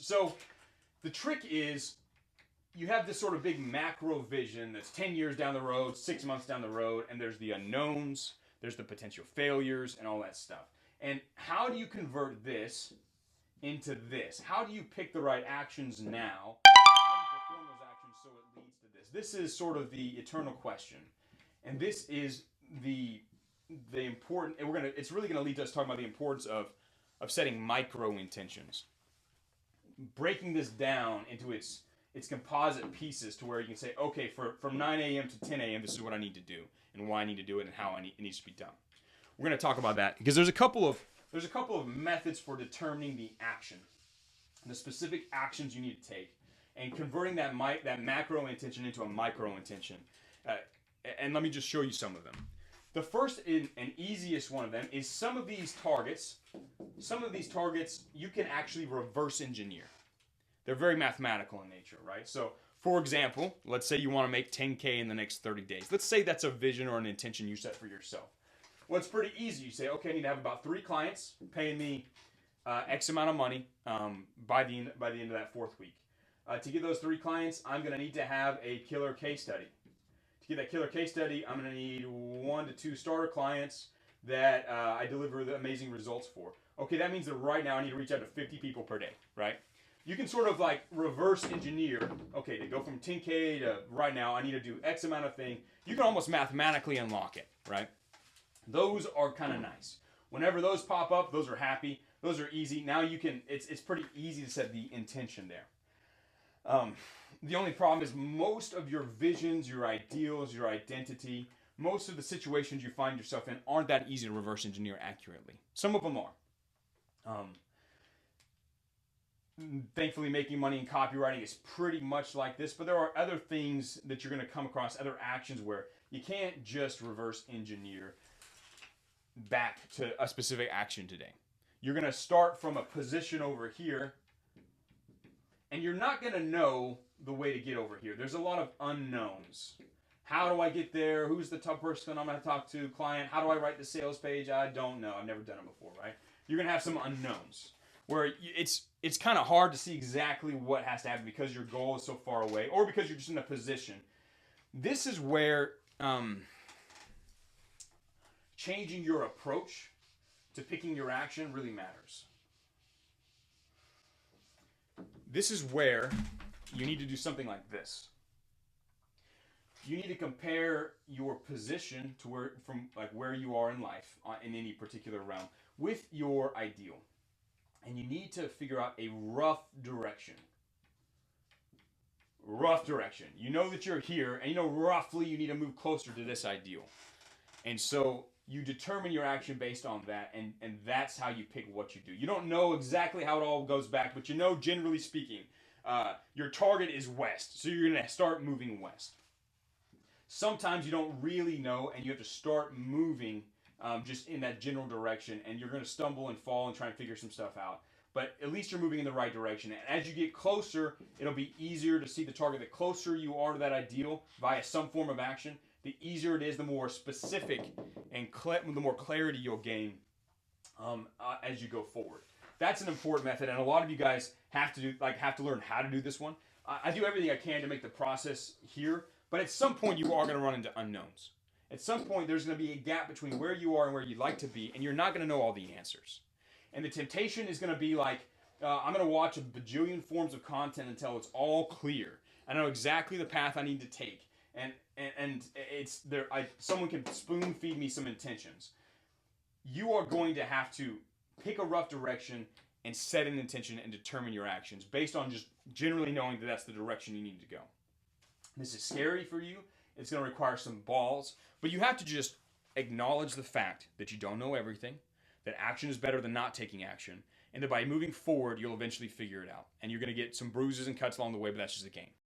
So the trick is you have this sort of big macro vision that's 10 years down the road, 6 months down the road, and there's the unknowns, there's the potential failures, and all that stuff. And how do you convert this into this? How do you pick the right actions now? How do you perform those actions so it leads to this? This is sort of the eternal question. And this is the important, and it's really going to lead to us talking about the importance of setting micro intentions, breaking this down into its composite pieces to where you can say, okay, from 9 a.m. to 10 a.m., this is what I need to do and why I need to do it and how it needs to be done. We're going to talk about that because there's a couple of methods for determining the action, the specific actions you need to take, and converting that macro intention into a micro intention. And let me just show you some of them. The first and easiest one of them is some of these targets you can actually reverse engineer. They're very mathematical in nature, right? So, for example, let's say you want to make 10K in the next 30 days. Let's say that's a vision or an intention you set for yourself. Well, it's pretty easy. You say, okay, I need to have about 3 clients paying me X amount of money by the end of that 4th week. To get those 3 clients, I'm going to need to have a killer case study. To get that killer case study, I'm going to need 1 to 2 starter clients that I deliver the amazing results for. Okay, that means that right now I need to reach out to 50 people per day, right? You can sort of like reverse engineer, okay, to go from 10K to right now I need to do X amount of thing. You can almost mathematically unlock it, right? Those are kind of nice. Whenever those pop up, those are happy. Those are easy. Now you can, it's pretty easy to set the intention there. The only problem is most of your visions, your ideals, your identity, most of the situations you find yourself in aren't that easy to reverse engineer accurately. Some of them are. Thankfully, making money in copywriting is pretty much like this, but there are other things that you're going to come across, other actions where you can't just reverse engineer back to a specific action today. You're going to start from a position over here, and you're not going to know the way to get over here. There's a lot of unknowns. How do I get there? Who's the tough person I'm going to talk to? Client? How do I write the sales page? I don't know. I've never done it before, right? You're going to have some unknowns where it's kind of hard to see exactly what has to happen because your goal is so far away or because you're just in a position. This is where changing your approach to picking your action really matters. This is where you need to do something like this. You need to compare your position to where you are in life in any particular realm with your ideal. And you need to figure out a rough direction. Rough direction. You know that you're here, and you know roughly you need to move closer to this ideal. And so you determine your action based on that, and that's how you pick what you do. You don't know exactly how it all goes back, but you know, generally speaking, your target is west, so you're going to start moving west. Sometimes you don't really know, and you have to start moving just in that general direction, and you're going to stumble and fall and try and figure some stuff out. But at least you're moving in the right direction. And as you get closer, it'll be easier to see the target. The closer you are to that ideal via some form of action, the easier it is, the more specific and the more clarity you'll gain as you go forward. That's an important method, and a lot of you guys have to learn how to do this one. I do everything I can to make the process here, but at some point you are going to run into unknowns. At some point, there's going to be a gap between where you are and where you'd like to be, and you're not going to know all the answers. And the temptation is going to be like, I'm going to watch a bajillion forms of content until it's all clear. I know exactly the path I need to take, and it's there. Someone can spoon feed me some intentions. You are going to have to pick a rough direction and set an intention and determine your actions based on just generally knowing that that's the direction you need to go. This is scary for you. It's going to require some balls, but you have to just acknowledge the fact that you don't know everything, that action is better than not taking action, and that by moving forward, you'll eventually figure it out. And you're going to get some bruises and cuts along the way, but that's just the game.